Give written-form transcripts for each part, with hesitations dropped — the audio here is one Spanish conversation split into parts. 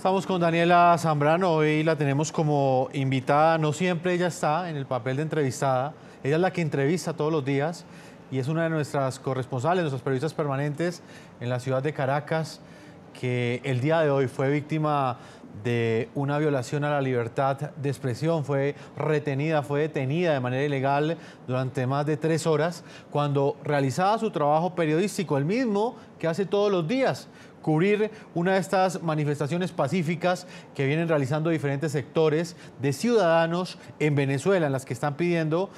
Estamos con Daniela Zambrano, hoy la tenemos como invitada, no siempre ella está en el papel de entrevistada, ella es la que entrevista todos los días y es una de nuestras corresponsales, nuestras periodistas permanentes en la ciudad de Caracas, que el día de hoy fue víctima de una violación a la libertad de expresión, fue retenida, fue detenida de manera ilegal durante más de 3 horas cuando realizaba su trabajo periodístico, el mismo que hace todos los días, cubrir una de estas manifestaciones pacíficas que vienen realizando diferentes sectores de ciudadanos en Venezuela, en las que están pidiendo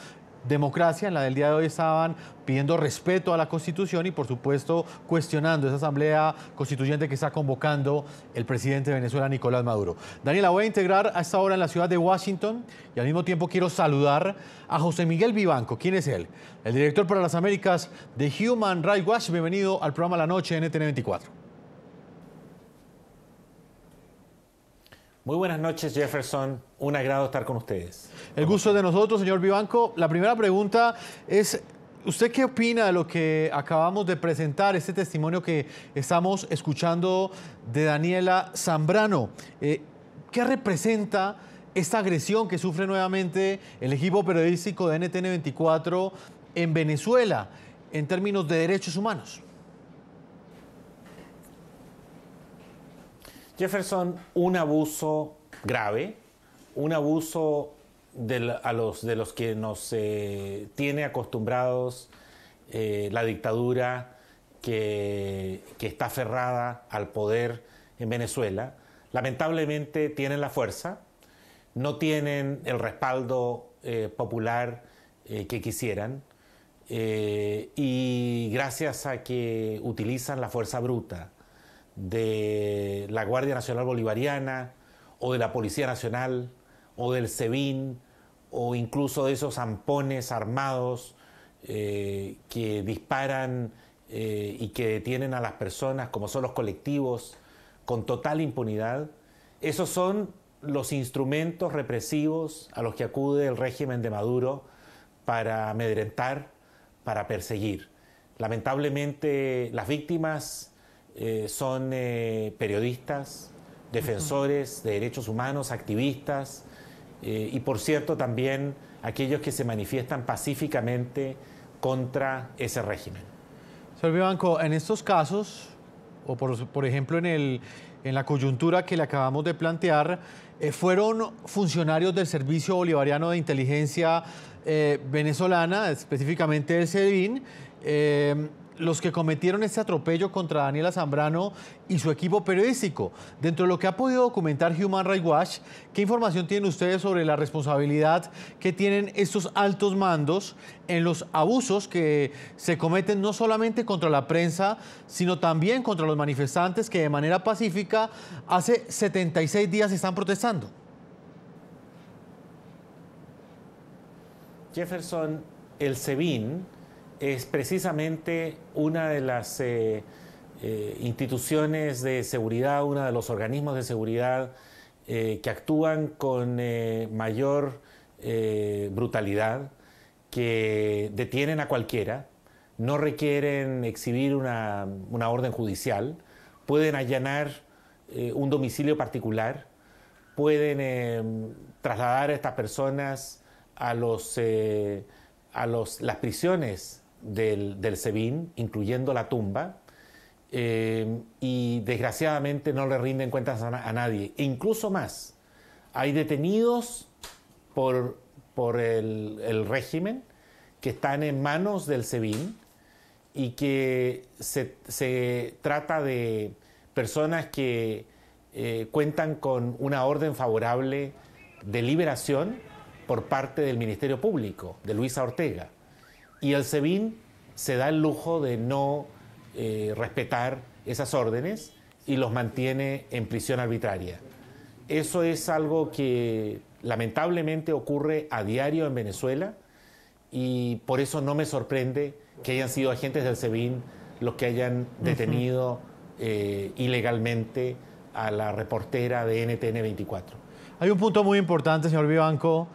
democracia. En la del día de hoy estaban pidiendo respeto a la Constitución y, por supuesto, cuestionando esa asamblea constituyente que está convocando el presidente de Venezuela, Nicolás Maduro. Daniela, voy a integrar a esta hora en la ciudad de Washington y al mismo tiempo quiero saludar a José Miguel Vivanco. ¿Quién es él? El director para las Américas de Human Rights Watch. Bienvenido al programa La Noche en NTN 24. Muy buenas noches, Jefferson. Un agrado estar con ustedes. El gusto es de nosotros, señor Vivanco. La primera pregunta es, ¿usted qué opina de lo que acabamos de presentar, este testimonio que estamos escuchando de Daniela Zambrano? ¿Qué representa esta agresión que sufre nuevamente el equipo periodístico de NTN 24 en Venezuela en términos de derechos humanos? Jefferson, un abuso grave, un abuso de los que nos tiene acostumbrados la dictadura que está aferrada al poder en Venezuela. Lamentablemente tienen la fuerza, no tienen el respaldo popular que quisieran y gracias a que utilizan la fuerza bruta de la Guardia Nacional Bolivariana o de la Policía Nacional o del SEBIN o incluso de esos zampones armados que disparan y que detienen a las personas, como son los colectivos, con total impunidad. Esos son los instrumentos represivos a los que acude el régimen de Maduro para amedrentar, para perseguir. Lamentablemente las víctimas son periodistas, defensores de derechos humanos, activistas y, por cierto, también aquellos que se manifiestan pacíficamente contra ese régimen. Señor Vivanco, en estos casos, o por ejemplo en la coyuntura que le acabamos de plantear, fueron funcionarios del Servicio Bolivariano de Inteligencia venezolana, específicamente del SEBIN, los que cometieron este atropello contra Daniela Zambrano y su equipo periodístico. Dentro de lo que ha podido documentar Human Rights Watch, ¿qué información tienen ustedes sobre la responsabilidad que tienen estos altos mandos en los abusos que se cometen no solamente contra la prensa, sino también contra los manifestantes que de manera pacífica hace 76 días están protestando? Jefferson, el SEBIN es precisamente una de las instituciones de seguridad, uno de los organismos de seguridad que actúan con mayor brutalidad, que detienen a cualquiera, no requieren exhibir una orden judicial, pueden allanar un domicilio particular, pueden trasladar a estas personas a las prisiones del SEBIN, incluyendo la tumba, y desgraciadamente no le rinden cuentas a nadie. E incluso más, hay detenidos por el régimen que están en manos del SEBIN y que se trata de personas que cuentan con una orden favorable de liberación por parte del Ministerio Público, de Luisa Ortega. Y el SEBIN se da el lujo de no respetar esas órdenes y los mantiene en prisión arbitraria. Eso es algo que lamentablemente ocurre a diario en Venezuela y por eso no me sorprende que hayan sido agentes del SEBIN los que hayan detenido ilegalmente a la reportera de NTN 24. Hay un punto muy importante, señor Vivanco,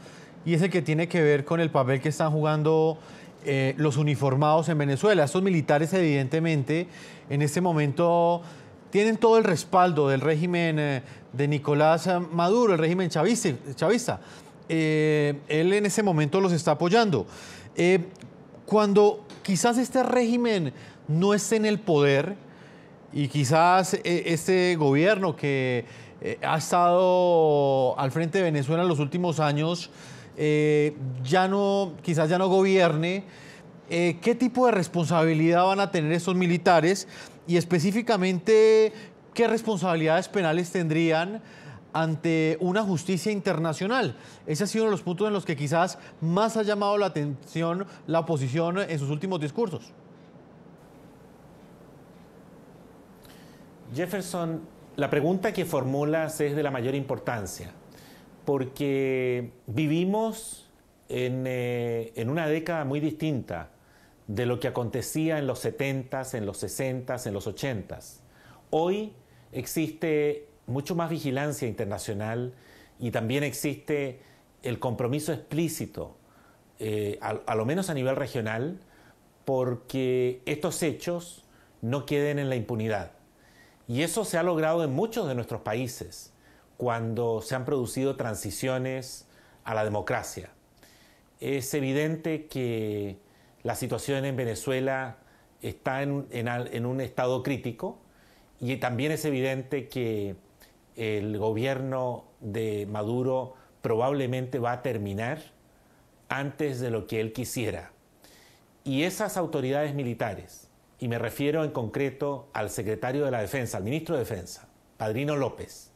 y es el que tiene que ver con el papel que están jugando los uniformados en Venezuela. Estos militares, evidentemente, en este momento tienen todo el respaldo del régimen de Nicolás Maduro, el régimen chavista. Él en ese momento los está apoyando. Cuando quizás este régimen no esté en el poder y quizás este gobierno que ha estado al frente de Venezuela en los últimos años quizás ya no gobierne, ¿qué tipo de responsabilidad van a tener estos militares y específicamente qué responsabilidades penales tendrían ante una justicia internacional? Ese ha sido uno de los puntos en los que quizás más ha llamado la atención la oposición en sus últimos discursos. Jefferson, la pregunta que formulas es de la mayor importancia, porque vivimos en una década muy distinta de lo que acontecía en los 70s, en los 60s, en los 80s. Hoy existe mucho más vigilancia internacional y también existe el compromiso explícito, a lo menos a nivel regional, porque estos hechos no queden en la impunidad. Y eso se ha logrado en muchos de nuestros países, cuando se han producido transiciones a la democracia. Es evidente que la situación en Venezuela está en un estado crítico y también es evidente que el gobierno de Maduro probablemente va a terminar antes de lo que él quisiera. Y esas autoridades militares, y me refiero en concreto al secretario de la Defensa, al ministro de Defensa, Padrino López,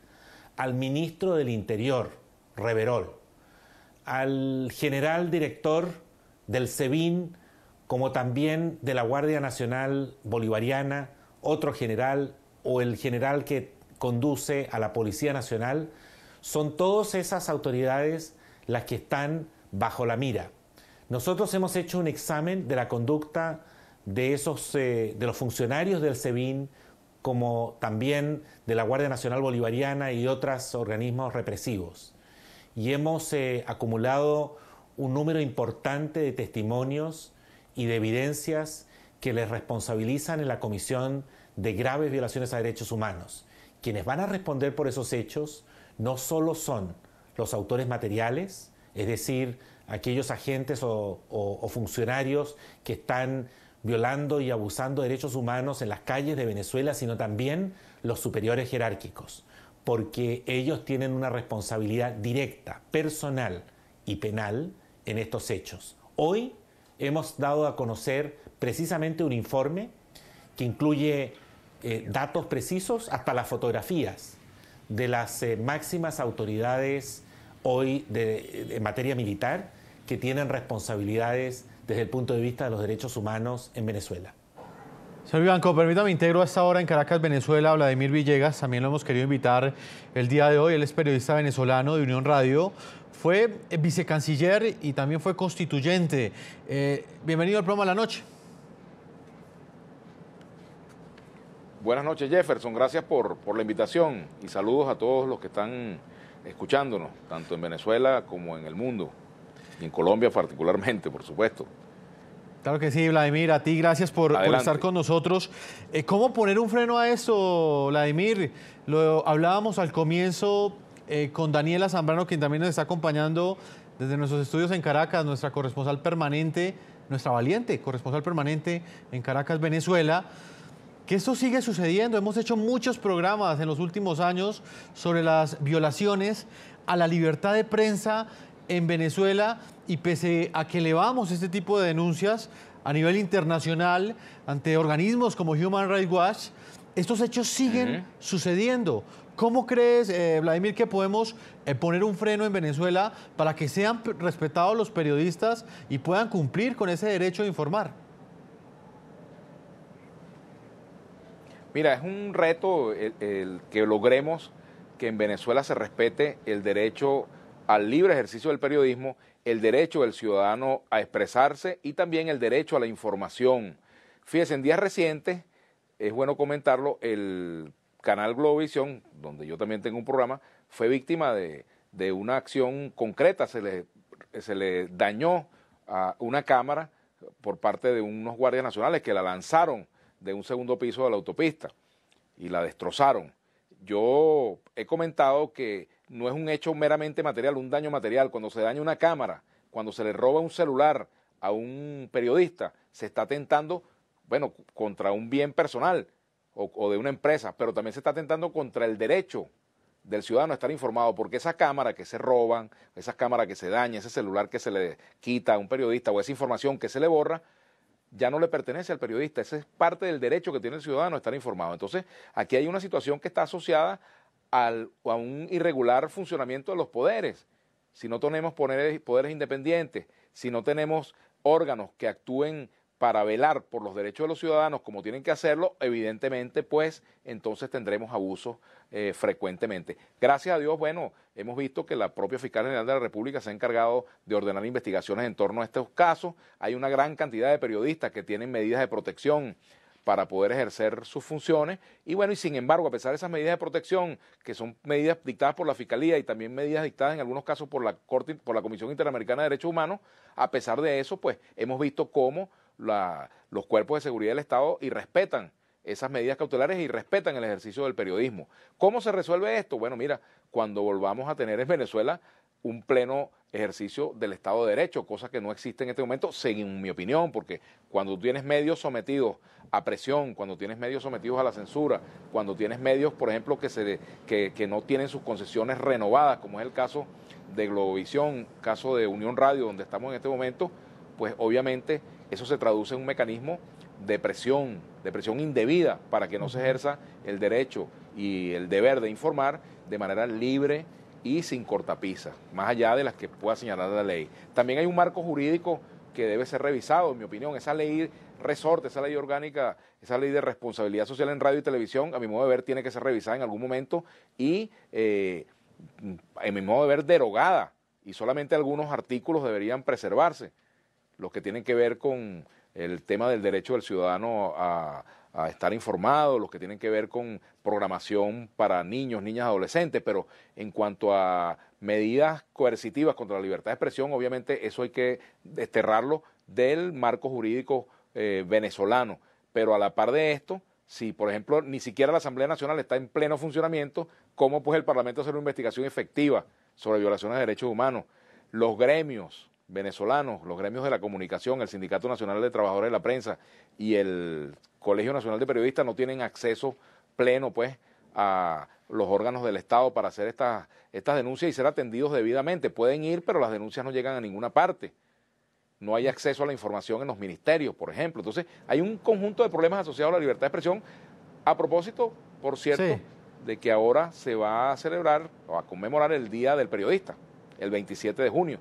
al ministro del Interior, Reverol, al general director del SEBIN, como también de la Guardia Nacional Bolivariana, otro general, o el general que conduce a la Policía Nacional, son todas esas autoridades las que están bajo la mira. Nosotros hemos hecho un examen de la conducta de los funcionarios del SEBIN, como también de la Guardia Nacional Bolivariana y otros organismos represivos. Y hemos acumulado un número importante de testimonios y de evidencias que les responsabilizan en la comisión de graves violaciones a derechos humanos. Quienes van a responder por esos hechos no solo son los autores materiales, es decir, aquellos agentes o funcionarios que están violando y abusando de derechos humanos en las calles de Venezuela, sino también los superiores jerárquicos, porque ellos tienen una responsabilidad directa, personal y penal en estos hechos. Hoy hemos dado a conocer precisamente un informe que incluye datos precisos, hasta las fotografías de las máximas autoridades hoy en materia militar que tienen responsabilidades desde el punto de vista de los derechos humanos en Venezuela. Señor Vivanco, permítame integro a esta hora en Caracas, Venezuela, a Vladimir Villegas. También lo hemos querido invitar el día de hoy. Él es periodista venezolano de Unión Radio. Fue vicecanciller y también fue constituyente. Bienvenido al programa La Noche. Buenas noches, Jefferson. Gracias por la invitación y saludos a todos los que están escuchándonos, tanto en Venezuela como en el mundo, y en Colombia particularmente, por supuesto. Claro que sí, Vladimir. A ti gracias por estar con nosotros. ¿Cómo poner un freno a esto, Vladimir? Lo hablábamos al comienzo con Daniela Zambrano, quien también nos está acompañando desde nuestros estudios en Caracas, nuestra corresponsal permanente, nuestra valiente corresponsal permanente en Caracas, Venezuela. Que esto sigue sucediendo. Hemos hecho muchos programas en los últimos años sobre las violaciones a la libertad de prensa en Venezuela y pese a que elevamos este tipo de denuncias a nivel internacional ante organismos como Human Rights Watch, estos hechos siguen sucediendo. ¿Cómo crees, Vladimir, que podemos poner un freno en Venezuela para que sean respetados los periodistas y puedan cumplir con ese derecho de informar? Mira, es un reto el que logremos que en Venezuela se respete el derecho al libre ejercicio del periodismo, el derecho del ciudadano a expresarse y también el derecho a la información. Fíjense, en días recientes, es bueno comentarlo, el canal Globovisión, donde yo también tengo un programa, fue víctima de una acción concreta. Se le dañó a una cámara por parte de unos guardias nacionales que la lanzaron de un segundo piso de la autopista. y la destrozaron. Yo he comentado que no es un hecho meramente material, un daño material. Cuando se daña una cámara, cuando se le roba un celular a un periodista, se está atentando, bueno, contra un bien personal o de una empresa, pero también se está atentando contra el derecho del ciudadano a estar informado, porque esa cámara que se roban, esa cámara que se daña, ese celular que se le quita a un periodista o esa información que se le borra, ya no le pertenece al periodista. Esa es parte del derecho que tiene el ciudadano a estar informado. Entonces, aquí hay una situación que está asociada a un irregular funcionamiento de los poderes. Si no tenemos poderes independientes, si no tenemos órganos que actúen para velar por los derechos de los ciudadanos como tienen que hacerlo, evidentemente, pues, entonces tendremos abusos frecuentemente. Gracias a Dios, bueno, hemos visto que la propia Fiscal General de la República se ha encargado de ordenar investigaciones en torno a estos casos. Hay una gran cantidad de periodistas que tienen medidas de protección para poder ejercer sus funciones y bueno, y sin embargo, a pesar de esas medidas de protección, que son medidas dictadas por la Fiscalía y también medidas dictadas en algunos casos por la Comisión Interamericana de Derechos Humanos, a pesar de eso, pues hemos visto cómo los cuerpos de seguridad del Estado irrespetan esas medidas cautelares y respetan el ejercicio del periodismo. ¿Cómo se resuelve esto? Bueno, mira, cuando volvamos a tener en Venezuela un pleno ejercicio del Estado de Derecho, cosa que no existe en este momento, según mi opinión, porque cuando tienes medios sometidos a presión, cuando tienes medios sometidos a la censura, cuando tienes medios, por ejemplo, que no tienen sus concesiones renovadas, como es el caso de Globovisión, caso de Unión Radio, donde estamos en este momento, pues obviamente eso se traduce en un mecanismo de presión indebida para que no se ejerza el derecho y el deber de informar de manera libre y sin cortapisas, más allá de las que pueda señalar la ley. También hay un marco jurídico que debe ser revisado, en mi opinión. Esa ley resorte, esa ley orgánica, esa ley de responsabilidad social en radio y televisión, a mi modo de ver, tiene que ser revisada en algún momento y, en mi modo de ver, derogada. Y solamente algunos artículos deberían preservarse, los que tienen que ver con el tema del derecho del ciudadano a estar informado, los que tienen que ver con programación para niños, niñas, adolescentes, pero en cuanto a medidas coercitivas contra la libertad de expresión, obviamente eso hay que desterrarlo del marco jurídico venezolano. Pero a la par de esto, si por ejemplo ni siquiera la Asamblea Nacional está en pleno funcionamiento, ¿cómo pues el Parlamento hacer una investigación efectiva sobre violaciones de derechos humanos? Los gremios venezolanos, los gremios de la comunicación, el Sindicato Nacional de Trabajadores de la Prensa y el Colegio Nacional de Periodistas no tienen acceso pleno pues a los órganos del Estado para hacer estas denuncias y ser atendidos debidamente. Pueden ir, pero las denuncias no llegan a ninguna parte. No hay acceso a la información en los ministerios, por ejemplo. Entonces, hay un conjunto de problemas asociados a la libertad de expresión. A propósito, por cierto, sí, de que ahora se va a celebrar o a conmemorar el Día del Periodista, el 27 de junio.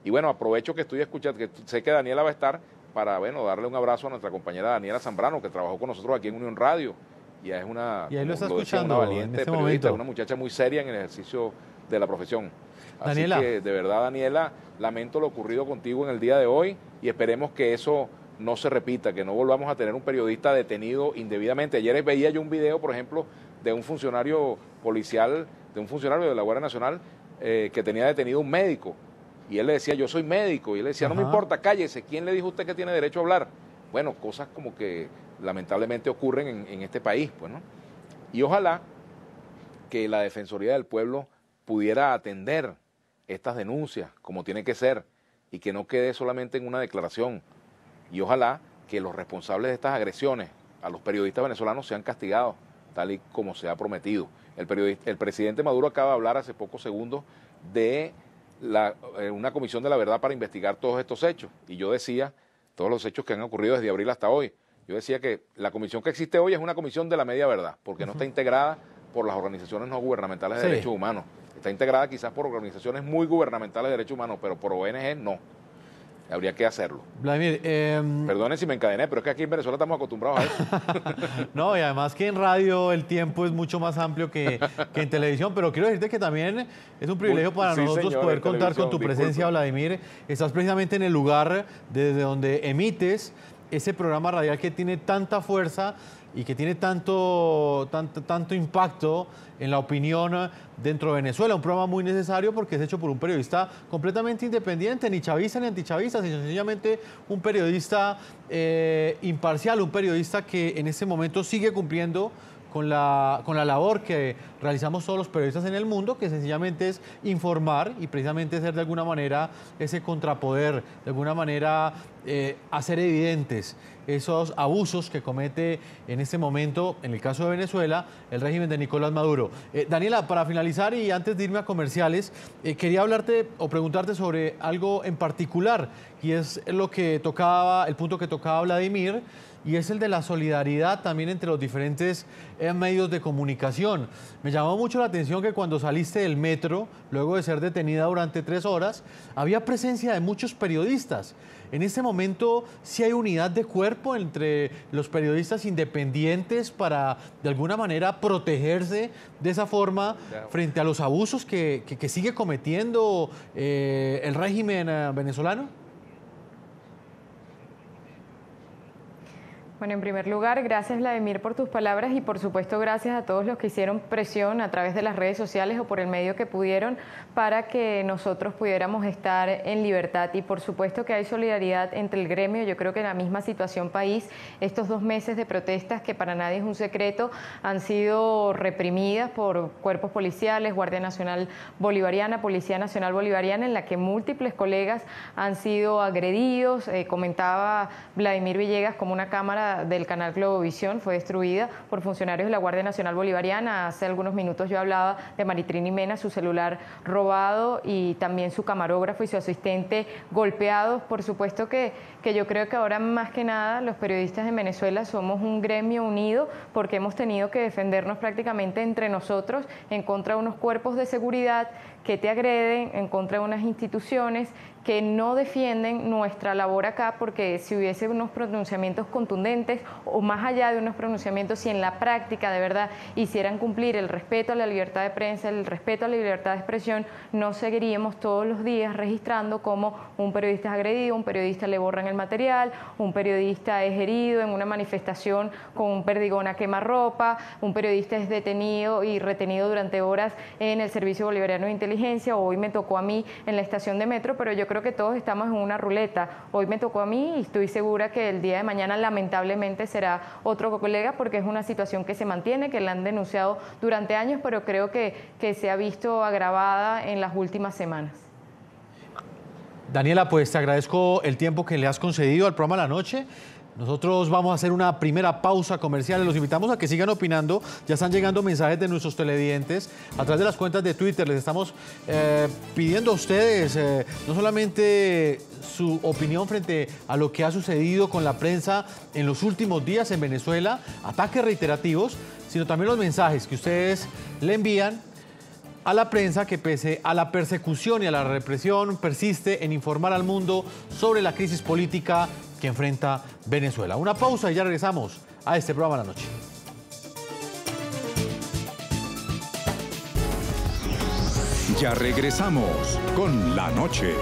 Y bueno, aprovecho que estoy escuchando, que sé que Daniela va a estar, para bueno, darle un abrazo a nuestra compañera Daniela Zambrano, que trabajó con nosotros aquí en Unión Radio. Y es una, y ahí lo está escuchando, una valiente en este periodista, momento. una muchacha muy seria en el ejercicio de la profesión. Daniela. Así que, de verdad, Daniela, lamento lo ocurrido contigo en el día de hoy y esperemos que eso no se repita, que no volvamos a tener un periodista detenido indebidamente. Ayer veía yo un video, por ejemplo, de un funcionario policial, de un funcionario de la Guardia Nacional, que tenía detenido un médico. Y él le decía, yo soy médico. Y él le decía, no me importa, cállese. ¿Quién le dijo a usted que tiene derecho a hablar? Bueno, cosas como que lamentablemente ocurren en este país, pues, ¿no? Y ojalá que la Defensoría del Pueblo pudiera atender estas denuncias como tiene que ser y que no quede solamente en una declaración. Y ojalá que los responsables de estas agresiones a los periodistas venezolanos sean castigados, tal y como se ha prometido. El presidente Maduro acaba de hablar hace pocos segundos de una comisión de la verdad para investigar todos estos hechos. Y yo decía, todos los hechos que han ocurrido desde abril hasta hoy, yo decía que la comisión que existe hoy es una comisión de la media verdad, porque no está integrada por las organizaciones no gubernamentales de derechos humanos. Está integrada quizás por organizaciones muy gubernamentales de derechos humanos, pero por ONG no. Habría que hacerlo. Vladimir, Perdonen si me encadené, pero es que aquí en Venezuela estamos acostumbrados a eso. No, y además que en radio el tiempo es mucho más amplio que en televisión, pero quiero decirte que también es un privilegio para nosotros poder contar con tu presencia, Vladimir. Estás precisamente en el lugar desde donde emites ese programa radial que tiene tanta fuerza y que tiene tanto impacto en la opinión dentro de Venezuela. Un programa muy necesario porque es hecho por un periodista completamente independiente, ni chavista ni antichavista, sino sencillamente un periodista imparcial, un periodista que en este momento sigue cumpliendo con la labor que realizamos todos los periodistas en el mundo, que sencillamente es informar y precisamente ser de alguna manera ese contrapoder, de alguna manera hacer evidentes esos abusos que comete en este momento, en el caso de Venezuela, el régimen de Nicolás Maduro. Daniela, para finalizar y antes de irme a comerciales, quería hablarte o preguntarte sobre algo en particular, y es lo que tocaba, el punto que tocaba Vladimir, y es el de la solidaridad también entre los diferentes medios de comunicación. Me llamó mucho la atención que cuando saliste del metro, luego de ser detenida durante 3 horas, había presencia de muchos periodistas. En este momento, ¿sí hay unidad de cuerpo entre los periodistas independientes para, de alguna manera, protegerse de esa forma frente a los abusos que sigue cometiendo el régimen venezolano? Bueno, en primer lugar, gracias Vladimir por tus palabras y por supuesto gracias a todos los que hicieron presión a través de las redes sociales o por el medio que pudieron para que nosotros pudiéramos estar en libertad. Y por supuesto que hay solidaridad entre el gremio. Yo creo que en la misma situación país, estos 2 meses de protestas, que para nadie es un secreto, han sido reprimidas por cuerpos policiales, Guardia Nacional Bolivariana, Policía Nacional Bolivariana, en la que múltiples colegas han sido agredidos. Comentaba Vladimir Villegas como una cámara del canal Globovisión fue destruida por funcionarios de la Guardia Nacional Bolivariana. Hace algunos minutos yo hablaba de Maritrini Mena, su celular robado y también su camarógrafo y su asistente golpeados. Por supuesto que yo creo que ahora más que nada los periodistas en Venezuela somos un gremio unido porque hemos tenido que defendernos prácticamente entre nosotros en contra de unos cuerpos de seguridad que te agreden, en contra de unas instituciones que no defienden nuestra labor acá, porque si hubiese unos pronunciamientos contundentes o más allá de unos pronunciamientos, si en la práctica de verdad hicieran cumplir el respeto a la libertad de prensa, el respeto a la libertad de expresión, no seguiríamos todos los días registrando cómo un periodista es agredido, un periodista le borran el material, un periodista es herido en una manifestación con un perdigón a quemarropa, un periodista es detenido y retenido durante horas en el Servicio Bolivariano de Inteligencia. Hoy me tocó a mí en la estación de metro, pero yo creo que todos estamos en una ruleta. Hoy me tocó a mí y estoy segura que el día de mañana lamentablemente será otro colega, porque es una situación que se mantiene, que la han denunciado durante años, pero creo que se ha visto agravada en las últimas semanas. Daniela, pues te agradezco el tiempo que le has concedido al programa La Noche. Nosotros vamos a hacer una primera pausa comercial. Los invitamos a que sigan opinando. Ya están llegando mensajes de nuestros televidentes a través de las cuentas de Twitter. Les estamos pidiendo a ustedes no solamente su opinión frente a lo que ha sucedido con la prensa en los últimos días en Venezuela, ataques reiterativos, sino también los mensajes que ustedes le envían a la prensa, que pese a la persecución y a la represión persiste en informar al mundo sobre la crisis política que enfrenta Venezuela. Una pausa y ya regresamos a este programa La Noche. Ya regresamos con La Noche.